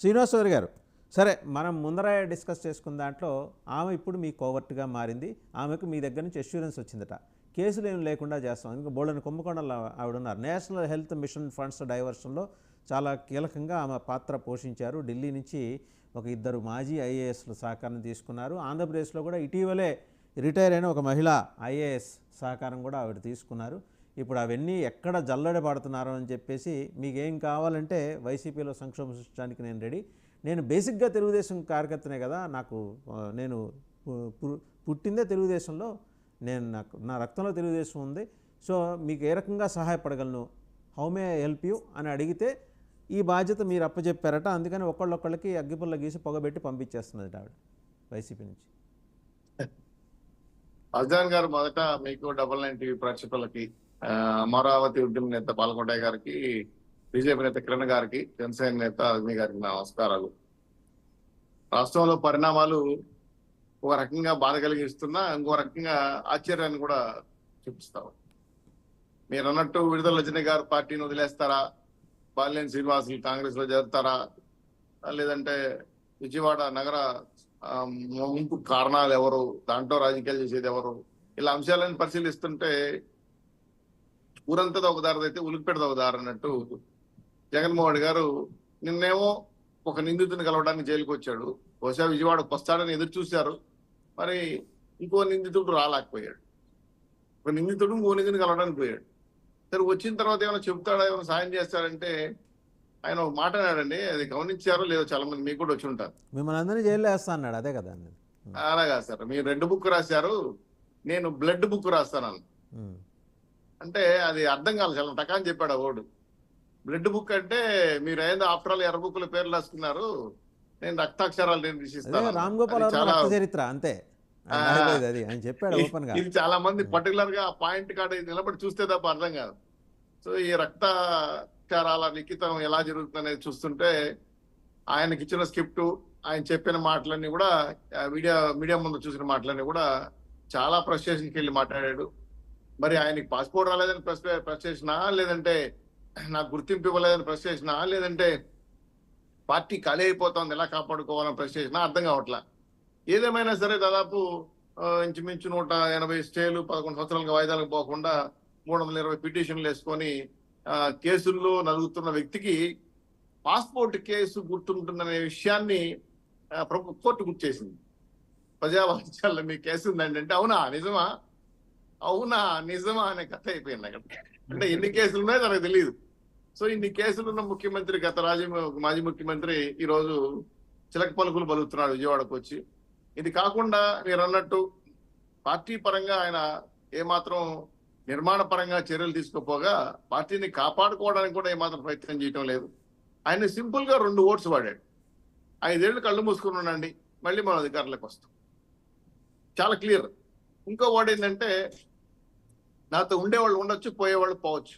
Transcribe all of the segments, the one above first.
శ్రీనివాసరావు గారు, సరే మనం ముందర డిస్కస్ చేసుకున్న దాంట్లో ఆమె ఇప్పుడు మీ కోవర్ట్గా మారింది. ఆమెకు మీ దగ్గర నుంచి అష్యూరెన్స్ వచ్చిందట, కేసులు ఏం లేకుండా చేస్తాం. ఇంకా బోల్డని కుంభకోణంలో ఆవిడ ఉన్నారు. నేషనల్ హెల్త్ మిషన్ ఫండ్స్ డైవర్షన్లో చాలా కీలకంగా ఆమె పాత్ర పోషించారు. ఢిల్లీ నుంచి ఒక ఇద్దరు మాజీ ఐఏఎస్లు సహకారం తీసుకున్నారు. ఆంధ్రప్రదేశ్లో కూడా ఇటీవలే రిటైర్ అయిన ఒక మహిళా ఐఏఎస్ సహకారం కూడా ఆవిడ తీసుకున్నారు. ఇప్పుడు అవన్నీ ఎక్కడ జల్లెడ పడుతున్నారో అని చెప్పేసి మీకేం కావాలంటే వైసీపీలో సంక్షోభం సృష్టించడానికి నేను రెడీ. నేను బేసిక్గా తెలుగుదేశం కార్యకర్తనే కదా, నేను పుట్టిందే తెలుగుదేశంలో, నా రక్తంలో తెలుగుదేశం ఉంది. సో మీకు ఏ రకంగా సహాయపడగలను, హౌ మే హెల్ప్ యూ అని అడిగితే ఈ బాధ్యత మీరు అప్పచెప్పారట. అందుకని ఒకళ్ళొక్కళ్ళకి అగ్గిపుల్ల గీసి పొగబెట్టి పంపించేస్తున్నది ఆవిడ వైసీపీ నుంచి. అజాన్ గారు, మొదట మీకు 99 టీవీ ప్రేక్షకులకి, అమరావతి ఉద్యమ నేత పాల్గొండయ్య గారికి, బీజేపీ నేత కిరణ్ గారికి, జనసేన నేత అగ్ని గారికి నమస్కారాలు. రాష్ట్రంలో పరిణామాలు ఒక రకంగా బాధ కలిగిస్తున్నా ఇంకో రకంగా ఆశ్చర్యాన్ని కూడా చూపిస్తావు. మీరు అన్నట్టు విడుదల రజనీ గారు పార్టీని వదిలేస్తారా, బాలినేని శ్రీనివాసులు కాంగ్రెస్ లో చేరుతారా, లేదంటే విజయవాడ నగర ముంపు కారణాలు ఎవరు, దాంట్లో రాజకీయాలు చేసేది ఎవరు, ఇలా అంశాలను పరిశీలిస్తుంటే ఊరంతది ఒక దారి అయితే ఉలిపిపెడది ఒక దారి అన్నట్టు జగన్మోహన్ రెడ్డి గారు నిన్నేమో ఒక నిందితుని కలవడానికి జైలుకి వచ్చాడు. బహుశా విజయవాడకు వస్తాడని ఎదురు చూశారు. మరి ఇంకో నిందితుడు రాలేకపోయాడు. ఒక నిందితుడు ఇంకో నిందితుని కలవడానికి పోయాడు. సరే, వచ్చిన తర్వాత ఏమైనా చెబుతాడా, ఏమైనా సాయం చేస్తాడంటే ఆయన ఒక మాట అన్నాడండి, అది గమనించారో లేదో చాలా మంది మీకు కూడా వచ్చి ఉంటారు. మిమ్మల్ని అందరినీ జైల్లో వేస్తా అన్నాడు. అదే కదా? అలాగా సార్, మీరు రెడ్ బుక్ రాశారు, నేను బ్లడ్ బుక్ రాస్తాను అంటే అది అర్థం కాదు. చాలా టకాని చెప్పాడు ఆ ఓడు. బ్లడ్ బుక్ అంటే మీరు ఏదో ఆఫ్టర్ ఆల్ ఎర్ర బుక్ల పేర్లు రాసుకున్నారు, నేను రక్తాక్షరాలు నేను తీసిస్తాను. రామ్ గోపాల్ చరిత్ర అంతే అది అని చెప్పాడు ఓపెన్ గా. ఇది చాలా మంది పర్టికులర్ గా పాయింట్ కాడ నిలబడి చూస్తే తప్ప అర్థం కాదు. సో ఈ రక్తాక్షరాల లిఖితం ఎలా జరుగుతుందనేది చూస్తుంటే ఆయనకి ఇచ్చిన స్క్రిప్ట్, ఆయన చెప్పిన మాటలన్నీ కూడా మీడియా ముందు చూసిన మాటలన్నీ కూడా చాలా ఫ్రస్ట్రేషన్కి వెళ్ళి మాట్లాడాడు. మరి ఆయనకి పాస్పోర్ట్ రాలేదని ఫ్రస్ట్రేషనా, లేదంటే నాకు గుర్తింపు ఇవ్వలేదని ఫ్రస్ట్రేషనా, లేదంటే పార్టీ ఖాళీ అయిపోతుంది ఎలా కాపాడుకోవాలని ఫ్రస్ట్రేషనా, అర్థం కావట్లా. ఏదేమైనా సరే దాదాపు ఇంచుమించు 180 స్టేలు 11 సంవత్సరాలుగా వాయిదాలకు పోకుండా 320 పిటిషన్లు వేసుకొని కేసుల్లో నలుగుతున్న వ్యక్తికి పాస్పోర్ట్ కేసు గుర్తుంటుందనే విషయాన్ని కోర్టు గుర్తు చేసింది. ప్రజావాణిజ్యాల్లో మీ కేసు ఉందండి అంటే అవునా నిజమా అనే కథ అయిపోయింది అక్కడ. అంటే ఎన్ని కేసులు ఉన్నాయో తనకు తెలియదు. సో ఇన్ని కేసులున్న ముఖ్యమంత్రి, మాజీ ముఖ్యమంత్రి ఈరోజు చిలక పలుకులు పలుకుతున్నాడు విజయవాడకు వచ్చి. ఇది కాకుండా మీరు అన్నట్టు పార్టీ పరంగా ఆయన ఏమాత్రం నిర్మాణ పరంగా చర్యలు తీసుకోపోగా పార్టీని కాపాడుకోవడానికి కూడా ఏమాత్రం ప్రయత్నం చేయటం లేదు. ఆయన సింపుల్ గా 2 ఓట్స్ వాడాడు. 5 ఏళ్ళు కళ్ళు మూసుకుని ఉండండి, మళ్ళీ మనం అధికారంలోకి వస్తాం, చాలా క్లియర్. ఇంకో వర్డ్ ఏంటంటే నాతో ఉండేవాళ్ళు ఉండొచ్చు, పోయేవాళ్ళు పోవచ్చు,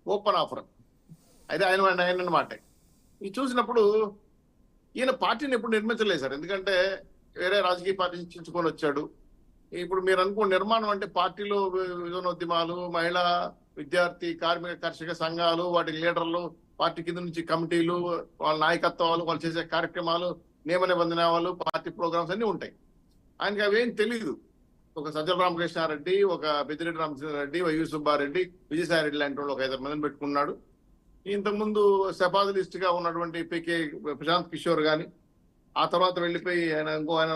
ఓపెన్ ఆఫర్. అయితే ఆయన అన్నమాట. ఇది చూసినప్పుడు ఈయన పార్టీని ఎప్పుడు నిర్మించలేదు సార్, ఎందుకంటే వేరే రాజకీయ పార్టీ చించుకొని వచ్చాడు. ఇప్పుడు మీరు అనుకోండి, నిర్మాణం అంటే పార్టీలో విధానోద్యమాలు, మహిళా, విద్యార్థి, కార్మిక, కర్షక సంఘాలు, వాటి లీడర్లు, పార్టీ కింద నుంచి కమిటీలు, వాళ్ళ నాయకత్వాలు, వాళ్ళు చేసే కార్యక్రమాలు, నియమ నిబంధనలు, పార్టీ ప్రోగ్రామ్స్ అన్ని ఉంటాయి. ఆయనకి అవేం తెలియదు. ఒక సజ్జల రామకృష్ణారెడ్డి, ఒక పెద్దిరెడ్డి రామచంద్రారెడ్డి, వైవి సుబ్బారెడ్డి, విజయసాయి రెడ్డి లాంటి వాళ్ళు ఒక 5 మందిని పెట్టుకున్నాడు. ఇంతకుముందు సెపాదలిస్ట్ గా ఉన్నటువంటి పికే ప్రశాంత్ కిషోర్ గాని, ఆ తర్వాత వెళ్ళిపోయి ఆయన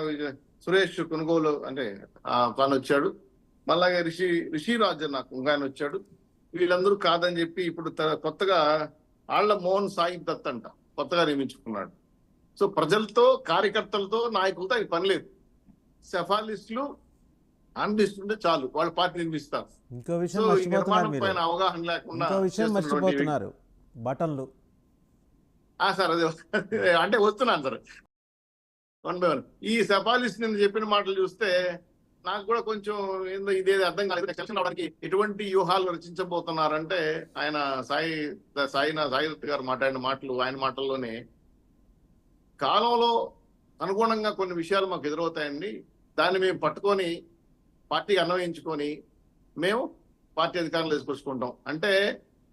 సురేష్ కొనుగోలు అంటే తను వచ్చాడు. మళ్ళా రిషిరాజ్ నాకు ఆయన వచ్చాడు. వీళ్ళందరూ కాదని చెప్పి ఇప్పుడు కొత్తగా ఆళ్ల మోహన్ సాయి దత్ అంట కొత్తగా నియమించుకున్నాడు. సో ప్రజలతో, కార్యకర్తలతో, నాయకులతో ఆయన పని లేదు. సెఫాలిస్టులు, అనలిస్టులు ఉంటే చాలు, వాళ్ళ పార్టీ నిర్మిస్తారు. ఇంకో విషయం పైన అవగాహన లేకుండా మర్చిపోతున్నారు, బటన్లు. సార్ అదే అంటే వస్తున్నాను సార్ 1 by 1. ఈ సెఫాలిస్ట్ నేను చెప్పిన మాటలు చూస్తే నాకు కూడా కొంచెం ఏందో ఇదేది అర్థం కాలేదు. ఎలక్షన్ అవడానికి ఎటువంటి వ్యూహాలు రచించబోతున్నారంటే ఆయన సాయిదత్ గారు మాట్లాడిన మాటలు, ఆయన మాటల్లోనే కాలంలో అనుగుణంగా కొన్ని విషయాలు మాకు ఎదురవుతాయండి, దాన్ని మేము పట్టుకొని పార్టీకి అన్వయించుకొని మేము పార్టీ అధికారంలో తీసుకొచ్చుకుంటాం అంటే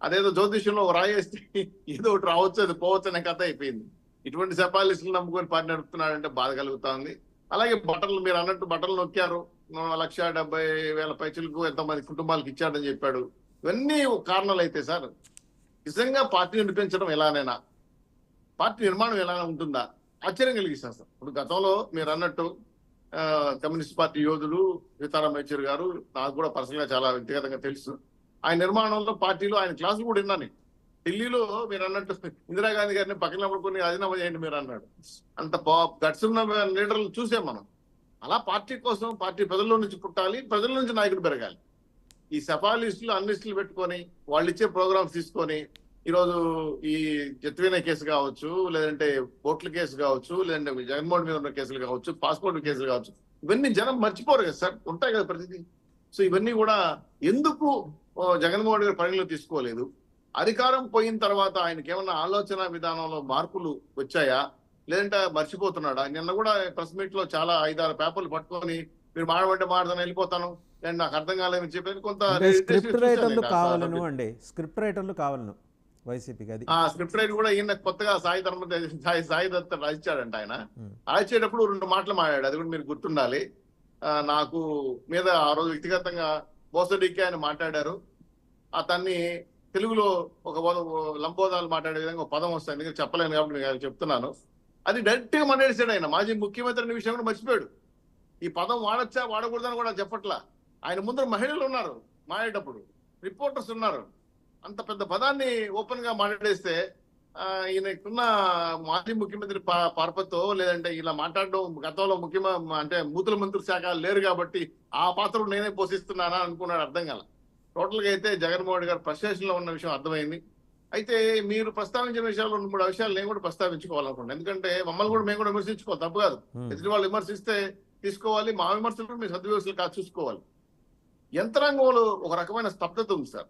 అదేదో జ్యోతిష్యంలో రాయేస్తే ఏదో ఒకటి రావచ్చు, అది పోవచ్చు అనే కథ అయిపోయింది. ఇటువంటి సెపాలిస్టులు నమ్ముకొని పార్టీ నడుపుతున్నాడంటే బాధ కలుగుతా ఉంది. అలాగే బట్టలు మీరు అన్నట్టు బట్టలు నొక్కారు, 1,70,000 పైచులకు ఎంతమంది కుటుంబాలకు ఇచ్చాడని చెప్పాడు. ఇవన్నీ కారణాలు అయితే సార్ నిజంగా పార్టీ నడిపించడం ఎలానైనా, పార్టీ నిర్మాణం ఎలా ఉంటుందా ఆశ్చర్యం కలిగిస్తాను సార్. ఇప్పుడు గతంలో మీరు అన్నట్టు కమ్యూనిస్ట్ పార్టీ యోధులు సీతారాం యేచూరి గారు నాకు కూడా పర్సనల్ గా చాలా వ్యక్తిగతంగా తెలుసు. ఆయన నిర్మాణంలో పార్టీలో ఆయన క్లాసులు కూడా విన్నాను. ఢిల్లీలో మీరు అన్నట్టు ఇందిరాగాంధీ గారిని పక్కన కొన్ని రాజీనామా చేయండి మీరు అన్నాడు. అంత గట్స్ ఉన్న లీడర్లు చూసాం మనం. అలా పార్టీ కోసం పార్టీ ప్రజల్లో నుంచి పుట్టాలి, ప్రజల నుంచి నాయకుడు పెరగాలి. ఈ సెపాలిస్టులు అన్లిస్టులు పెట్టుకొని వాళ్ళు ఇచ్చే ప్రోగ్రామ్స్ తీసుకొని ఈరోజు ఈ జత్వీన కేసు కావచ్చు, లేదంటే ఓట్ల కేసు కావచ్చు, లేదంటే జగన్మోహన్ మీద ఉన్న కేసులు కావచ్చు, పాస్పోర్ట్ కేసులు కావచ్చు, ఇవన్నీ జనం మర్చిపోరు కదా సార్, ఉంటాయి కదా ప్రతిదీ. సో ఇవన్నీ కూడా ఎందుకు జగన్మోహన్ గారు పరిగణలో తీసుకోలేదు? అధికారం పోయిన తర్వాత ఆయనకి ఏమన్నా ఆలోచన విధానంలో మార్పులు వచ్చాయా, లేదంటే మర్చిపోతున్నాడా? నిన్న కూడా ప్రెస్ మీట్ లో చాలా 5-6 పేపర్లు పట్టుకొని మీరు మాడమంటే మాడదాన్ని వెళ్ళిపోతాను, నేను నాకు అర్థం కాలేదని చెప్పేది కొంత స్క్రిప్ట్ రైటర్లు కావాలను అండి, స్క్రిప్ట్ రైటర్లు కావాలను వైసీపీకి. అది ఆ స్క్రిప్ట్ రైటర్ కూడా ఈయన కొత్తగా సాయి దత్త రాయించాడంట. ఆయన రాయించేటప్పుడు 2 మాటలు మాట్లాడాడు, అది కూడా మీరు గుర్తుండాలి. నాకు మీద ఆ రోజు వ్యక్తిగతంగా బోసడికి ఆయన మాట్లాడారు. అతన్ని తెలుగులో ఒక లంబోదాలు మాట్లాడే విధంగా ఒక పదం వస్తుంది, ఎందుకంటే చెప్పలేను కాబట్టి నేను చెప్తున్నాను. అది డైరెక్ట్ గా మాట్లాడేసాడు ఆయన. మాజీ ముఖ్యమంత్రి అనే విషయం కూడా మర్చిపోయాడు. ఈ పదం వాడచ్చా వాడకూడదని కూడా చెప్పట్లా. ఆయన ముందర మహిళలు ఉన్నారు మాట్లాడేటప్పుడు, రిపోర్టర్స్ ఉన్నారు. అంత పెద్ద పదాన్ని ఓపెన్ గా మాట్లాడేస్తే ఈయనకున్న మాజీ ముఖ్యమంత్రి పరపతో, లేదంటే ఇలా మాట్లాడడం గతంలో అంటే మూతుల మంత్రి శాఖ లేరు కాబట్టి ఆ పాత్ర నేనే పోషిస్తున్నానా అనుకున్నాడు. అర్థం కాల. టోటల్ గా అయితే జగన్మోహన్ గారు ఫ్రస్ట్రేషన్ లో ఉన్న విషయం అర్థమైంది. అయితే మీరు ప్రస్తావించిన విషయాల్లో 2-3 విషయాలు నేను కూడా ప్రస్తావించుకోవాలనుకుంటున్నాను. ఎందుకంటే మమ్మల్ని కూడా మేము కూడా విమర్శించుకోవాలి, తప్పు కాదు. ఎదుటి వాళ్ళు విమర్శిస్తే తీసుకోవాలి, మా విమర్శలు మీరు సద్విమర్శలు కాదు చూసుకోవాలి. యంత్రాంగంలో ఒక రకమైన స్తబ్దత ఉంది సార్.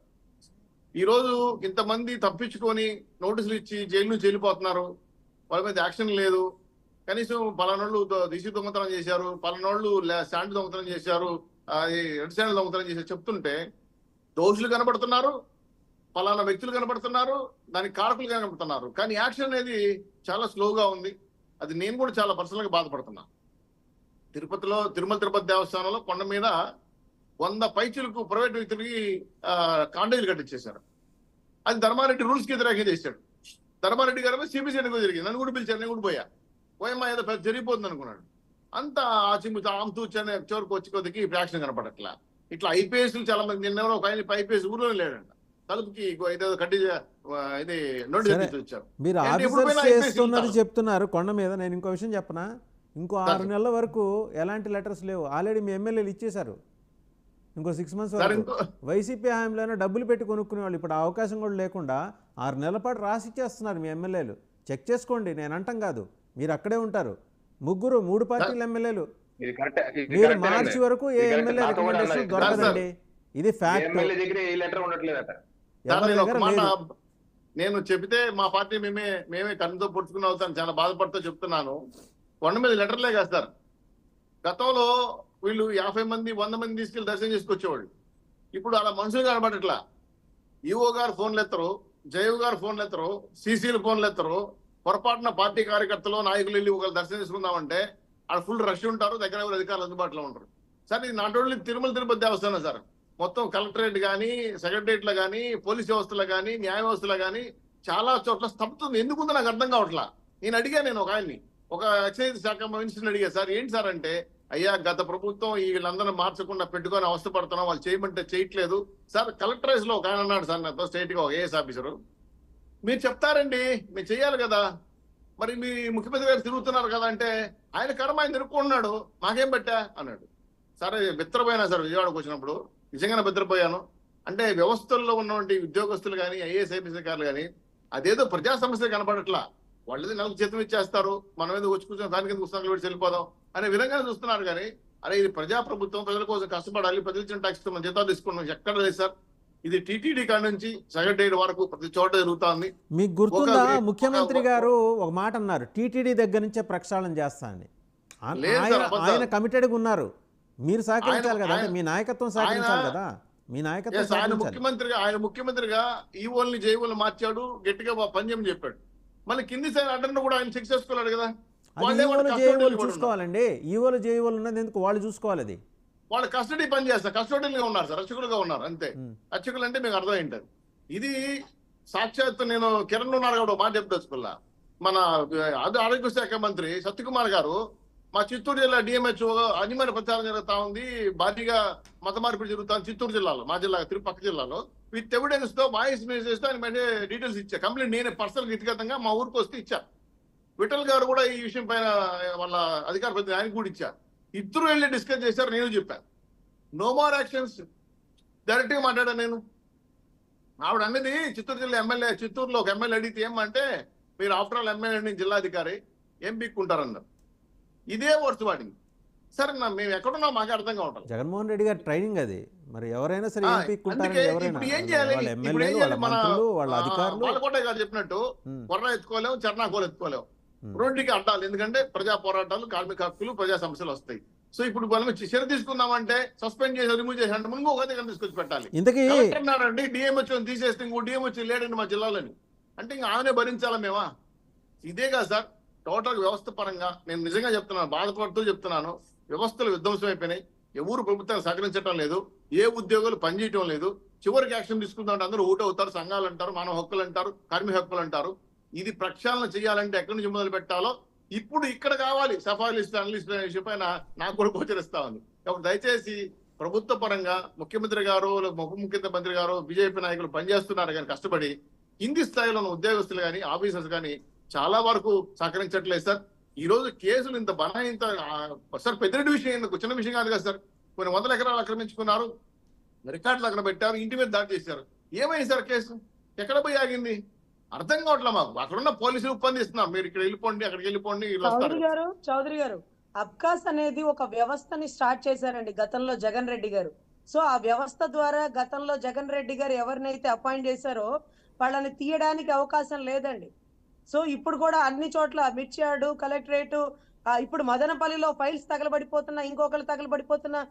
ఈ రోజు ఇంతమంది తప్పించుకొని నోటీసులు ఇచ్చి జైలు నుంచి వెళ్ళిపోతున్నారు, వాళ్ళ మీద యాక్షన్ లేదు. కనీసం పలానోళ్ళు దిశ దొంగతనం చేశారు, పలానోళ్ళు శాండ్ దొంగతనం చేశారు, రెడ్ శాండ్ దొంగతనం చేశారు చెప్తుంటే దోషులు కనబడుతున్నారు, పలానా వ్యక్తులు కనబడుతున్నారు, దానికి కారకులు కనబడుతున్నారు. కానీ యాక్షన్ అనేది చాలా స్లోగా ఉంది. అది నేను కూడా చాలా పర్సనల్ గా బాధపడుతున్నా. తిరుమల తిరుపతి దేవస్థానంలో కొండ మీద 100 పైచులకు ప్రైవేట్ వ్యక్తులకి కాండేజీలు కట్టించేశారు. అది ధర్మారెడ్డి రూల్స్ కి వ్యతిరేకంగా చేశాడు. ధర్మారెడ్డి గారు సిబిసి ఎన్నికలు జరిగింది, నన్ను కూడా పిలిచారు, నేను కూడా పోయమ్మా ఏదో పెద్ద జరిగిపోతుంది అనుకున్నాడు. అంత ఆచిముచ్చనే చివరికి వచ్చి కొద్దికి యాక్షన్ కనపడట్లా. ఇట్లా ఐపీఎస్లు చాలా మంది, నిన్న ఒక ఆయన ఐపీఎస్ ఊర్లోనే లేడంట, తలుపుకి ఏదో కట్టి ఇది నోటీస్ వచ్చారు. మీరు ఆఫీసర్స్ చేస్తున్నది చెప్తున్నారు కొండ మీద. నేను ఇంకో విషయం చెప్పనా, ఇంకో 6 నెలల వరకు ఎలాంటి లెటర్స్ లేవు. ఆల్రెడీ మీ ఎమ్మెల్యేలు ఇచ్చేశారు. ఇంకో 6 months వరకు వైసీపీ హయాంలోనే డబ్బులు పెట్టి కొనుక్కునే వాళ్ళు. ఇప్పుడు ఆ అవకాశం కూడా లేకుండా 6 నెలల పాటు రాసి ఇచ్చేస్తున్నారు మీ ఎమ్మెల్యేలు. చెక్ చేసుకోండి, నేను అంటాం కాదు, మీరు అక్కడే ఉంటారు. 3 పార్టీల ఎమ్మెల్యేలు. మీరు మార్చి వరకు ఏ ఎమ్మెల్యే రికమెండేషన్ దొరకదండి, ఇది ఫ్యాక్ట్. నేను చెబితే మా పార్టీ మేమే కన్నుతో పొడుచుకుని అవుతాను, చాలా బాధపడుతూ చెప్తున్నాను. కొండ మీద లెటర్లే కాదు సార్. గతంలో వీళ్ళు 50 మంది 100 మంది తీసుకెళ్లి దర్శనం చేసుకొచ్చేవాళ్ళు. ఇప్పుడు అలా మనుషులు కనబడట్లా. ఈఓ గారు ఫోన్లు ఎత్తరు, జయవు గారు ఫోన్లు ఎత్తరు, సీసీలు ఫోన్లు ఎత్తరు. పొరపాటున పార్టీ కార్యకర్తలు నాయకులు వెళ్ళి ఒకళ్ళు దర్శనం చేసుకుందామంటే అక్కడ ఫుల్ రష్ ఉంటారు, దగ్గర అధికారులు అందుబాటులో ఉంటారు. సార్ ఇది not only Tirupati Devasthanam sir, మొత్తం కలెక్టరేట్ కానీ, సెక్రటరియట్లో కానీ, పోలీస్ వ్యవస్థలో కానీ, న్యాయ వ్యవస్థలో కానీ చాలా చోట్ల స్తబ్దత ఎందుకుందో నాకు అర్థం కావట్లా. నేను అడిగాను, ఒక ఆయన్ని, ఒక ఎక్సైజ్ శాఖ మినిస్టర్ని అడిగా, సార్ ఏంటి సార్ అంటే, అయ్యా గత ప్రభుత్వం వీళ్ళందరూ మార్చకుండా పెట్టుకొని అవస్థపడుతున్నాం, వాళ్ళు చేయమంటే చేయట్లేదు సార్. కలెక్టరేట్ లో ఒక ఆయన అన్నాడు సార్ నాతో, స్టేట్ గా ఒక ఏఎస్ ఆఫీసరు, మీరు చెప్తారండి మీరు చెయ్యాలి కదా, మరి మీ ముఖ్యమంత్రి గారు తిరుగుతున్నారు కదా అంటే, ఆయన కర్మ ఆయన తిరుక్కుంటున్నాడు, మాకేం పెట్టా అన్నాడు. సరే బెత్తరపోయినా సార్, విజయవాడకు వచ్చినప్పుడు నిజంగానే బెత్తరపోయాను. అంటే వ్యవస్థల్లో ఉన్నటువంటి ఉద్యోగస్తులు కానీ, ఐఏఎస్ ఐపీఎస్ అధికారులు కానీ అదేదో ప్రజా సమస్య కనపడట్లా. వాళ్ళది నెలకు జీతం ఇచ్చేస్తారు, మనం ఏదో వచ్చి కూర్చొని దానికి పుస్తకాలు పెట్టి వెళ్ళిపోదాం అనే విధంగా చూస్తున్నారు. కానీ అరే ఇది ప్రజాప్రభుత్వం, ప్రజల కోసం కష్టపడాలి, ప్రజలు ఇచ్చిన ట్యాక్స్ మనం జీతాలు తీసుకున్నాం, ఎక్కడ లేదు సార్. ఇది టీటీడీ కాడ నుంచి సెక్రటరీ వరకు ప్రతి చోట జరుగుతుంది. మీకు గుర్తుందా, ముఖ్యమంత్రి గారు ఒక మాట అన్నారు, టీటీడీ దగ్గర నుంచే ప్రక్షాళన చేస్తానని. ఆయన కమిటెడ్గా ఉన్నారు, మీరు సహకరించాలి కదా, మీ నాయకత్వం సహకరించాలి కదా. మీ నాయకత్వం ఆయన ముఖ్యమంత్రిగా ఈఓల్ని జేఓల్ని మార్చాడు, గట్టిగా పనిచేయమని చెప్పాడు. మళ్ళీ కింది స్థాయి అడ్డర్ను కూడా ఆయన చెక్ చేసుకోలేడు కదా. అది వాళ్ళే ఈవోలు custody జేఈఓలు కూడా ఉన్నారు. చూసుకోవాలండి. ఈవోలు జేఈఓలు ఉన్నది ఎందుకు? వాళ్ళు చూసుకోవాలి అది. వాళ్ళ కస్టడీ పని చేస్తారు, కస్టోడియల్గా ఉన్నారు సార్, రక్షకులుగా ఉన్నారు అంతే. రక్షకులు అంటే మీకు అర్థం ఏంటది. ఇది సాక్షాత్ నేను కిరణ్ ఉన్నారు కూడా మాట చెప్పదలుచుకున్నా. మన ఆరోగ్య శాఖ మంత్రి సత్యకుమార్ గారు మా చిత్తూరు జిల్లా డిఎంహెచ్ఓ అనిమైన ప్రచారం జరుగుతా ఉంది, భారీగా మత మార్పిడి జరుగుతుంది చిత్తూరు జిల్లాలో, మా జిల్లా పక్క జిల్లాలో, విత్ ఎవిడెన్స్ తో వాయిస్ మెసేజ్ తో ఆయన డీటెయిల్స్ ఇచ్చా. కంప్లైంట్ నేనే పర్సనల్ వ్యక్తిగతంగా మా ఊరికి వస్తే ఇచ్చా. విఠల్ గారు కూడా ఈ విషయం పైన వాళ్ళ అధికార ప్రతినిధి ఆయనకు కూడా ఇచ్చా. ఇద్దరు వెళ్ళి డిస్కస్ చేశారు, నేను చెప్పాను. నో మోర్ యాక్షన్స్ డైరెక్ట్ గా మాట్లాడాను నేను. ఆవిడ అన్నది చిత్తూరు జిల్లా ఎమ్మెల్యే, చిత్తూరులో ఒక ఎమ్మెల్యే అడిగితే ఏమంటే మీరు ఆఫ్టర్ ఆల్ ఎమ్మెల్యే జిల్లాధికారి ఏం పీక్కుంటారన్నారు. ఇదే వర్డ్స్ వాడింది. సరే మేము ఎక్కడున్నా మాకు అర్థం కావట్లేదు. జగన్మోహన్ రెడ్డి గారి ట్రైనింగ్ అది. మరి ఎవరైనా సరే ఏం పీక్కుంటారని అందుకే ఎవరైనా ఇప్పుడు ఏం చేయాలి, వాళ్ళ ఇప్పుడు ఎమ్మెల్యేలు, ఏం వాళ్ళ చేయాలి, మన మంత్రులు, వాళ్ళ అధికారులు. బాలకోట గారు చెప్పినట్టు కొర్ర ఎత్తుకోలేము, చర్నాకోలు ఎత్తుకోలేము, రెండుకి అడ్డాలి. ఎందుకంటే ప్రజా పోరాటాలు, కార్మిక హక్కులు, ప్రజా సమస్యలు వస్తాయి. సో ఇప్పుడు మనం చర్య తీసుకుందామంటే సస్పెండ్ చేసి రిమూవ్ చేసి అంటే ముందు ఒక దగ్గర తీసుకొచ్చి పెట్టాలి. ఇంతకీ కలెక్టర్ అన్నాడండి డిఎంహెచ్ఓ తీసేస్తే ఇంకో డిఎంహెచ్ఓ లేడండి మా జిల్లాలోని అంటే ఇంకా ఆమెనే భరించాలా మేమా? ఇదే కాదు సార్, టోటల్ వ్యవస్థ పరంగా నేను నిజంగా చెప్తున్నాను, బాధపడుతూ చెప్తున్నాను. వ్యవస్థలు విధ్వంసం అయిపోయినాయి. ఎవరు ప్రభుత్వాన్ని సహకరించడం లేదు, ఏ ఉద్యోగులు పనిచేయటం లేదు. చివరికి యాక్షన్ తీసుకుందామంటే అందరూ ఊట అవుతారు, సంఘాలు అంటారు, మానవ హక్కులు అంటారు, కార్మిక హక్కులు అంటారు. ఇది ప్రక్షాళన చేయాలంటే ఎక్కడి నుంచి మొదలు పెట్టాలో ఇప్పుడు ఇక్కడ కావాలి. సఫా లిస్ట్ అనలిస్ట్ విషయం పైన నాకు కూడా గోచరిస్తా ఉంది. కాబట్టి దయచేసి ప్రభుత్వ పరంగా ముఖ్యమంత్రి గారు, ఉప ముఖ్యమంత్రి గారు, బీజేపీ నాయకులు పనిచేస్తున్నారు కానీ కష్టపడి కింది స్థాయిలో ఉన్న ఉద్యోగస్తులు కానీ ఆఫీసర్స్ కానీ చాలా వరకు సహకరించట్లేదు సార్. ఈ రోజు కేసులు ఇంత బనాయింత సార్, పెద్దరెడ్డి విషయం ఎందుకు చిన్న విషయం కాదు కదా సార్. కొన్ని వందల ఎకరాలు ఆక్రమించుకున్నారు, రికార్డులు అక్కడ పెట్టారు, ఇంటి మీద దాడి చేశారు. ఏమైంది సార్ కేసు? ఎక్కడ పోయి ఆగింది? అర్థం కావట్లే మాకు. అక్కడున్న పోలీసులు ఒప్పందిస్తున్నారు, మీరు ఇక్కడ వెళ్ళిపోండి, అక్కడికి వెళ్ళిపోండి. చౌదరి గారు అబ్కాస్ అనేది ఒక వ్యవస్థని స్టార్ట్ చేశారండి గతంలో జగన్ రెడ్డి గారు. సో ఆ వ్యవస్థ ద్వారా గతంలో జగన్ రెడ్డి గారు ఎవరినైతే అపాయింట్ చేశారో వాళ్ళని తీయడానికి అవకాశం లేదండి. సో ఇప్పుడు కూడా అన్ని చోట్ల మిర్చియార్డు, కలెక్టరేట్, ఇప్పుడు మదనపల్లిలో ఫైల్స్ తగలబడిపోతున్నా, ఇంకొకరు తగలబడిపోతున్నా,